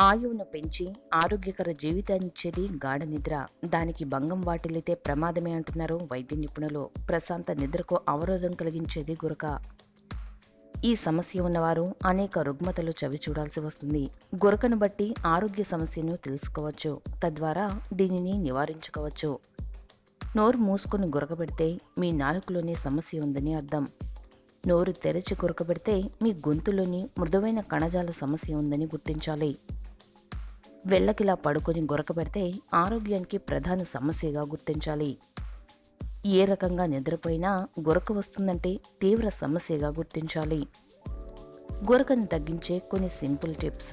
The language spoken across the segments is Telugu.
ఆయువును పెంచి ఆరోగ్యకర జీవితాన్నిచ్చేది గాఢ నిద్ర. దానికి భంగం వాటిల్లితే ప్రమాదమే అంటున్నారు వైద్య నిపుణులు. ప్రశాంత నిద్రకు అవరోధం కలిగించేది గురక. ఈ సమస్య ఉన్నవారు అనేక రుగ్మతలు చవిచూడాల్సి వస్తుంది. గురకను బట్టి ఆరోగ్య సమస్యను తెలుసుకోవచ్చు. తద్వారా దీనిని నివారించుకోవచ్చు. నోరు మూసుకొని గురకబెడితే మీ నాలుకలోని సమస్య ఉందని అర్థం. నోరు తెరచి గురకబెడితే మీ గొంతులోని మృదువైన కణజాల సమస్య ఉందని గుర్తించాలి. వెళ్ళకిలా పడుకొని గురకబెడితే ఆరోగ్యానికి ప్రధాన సమస్యగా గుర్తించాలి. ఏ రకంగా నిద్రపోయినా గురక వస్తుందంటే తీవ్ర సమస్యగా గుర్తించాలి. గురకను తగ్గించే కొన్ని సింపుల్ టిప్స్.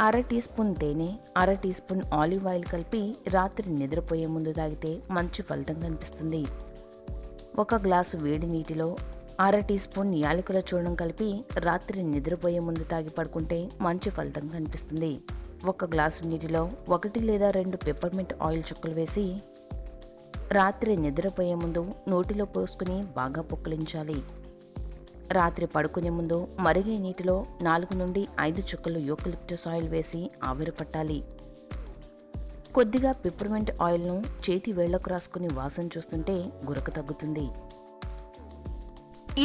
అర టీ స్పూన్ తేనె, అర టీ స్పూన్ ఆలివ్ ఆయిల్ కలిపి రాత్రి నిద్రపోయే ముందు తాగితే మంచి ఫలితం కనిపిస్తుంది. 1 గ్లాసు వేడి నీటిలో అర టీ స్పూన్ యాలకుల చూర్ణం కలిపి రాత్రి నిద్రపోయే ముందు తాగి పడుకుంటే మంచి ఫలితం కనిపిస్తుంది. 1 గ్లాసు నీటిలో 1 లేదా 2 పెప్పర్మెంట్ ఆయిల్ చుక్కలు వేసి రాత్రి నిద్రపోయే ముందు నోటిలో పోసుకుని బాగా పుక్కిలించాలి. రాత్రి పడుకునే ముందు మరిగే నీటిలో 4 నుండి 5 చుక్కలు యూకలిప్టస్ ఆయిల్ వేసి ఆవిరి పట్టాలి. కొద్దిగా పెప్పర్మెంట్ ఆయిల్ను చేతి వేళ్లకు రాసుకుని వాసన చూస్తుంటే గురక తగ్గుతుంది.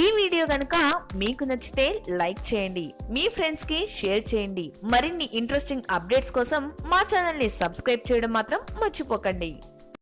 ఈ వీడియో గనుక మీకు నచ్చితే లైక్ చేయండి, మీ ఫ్రెండ్స్ కి షేర్ చేయండి. మరిన్ని ఇంట్రెస్టింగ్ అప్డేట్స్ కోసం మా ఛానల్ ని సబ్స్క్రైబ్ చేయడం మాత్రం మర్చిపోకండి.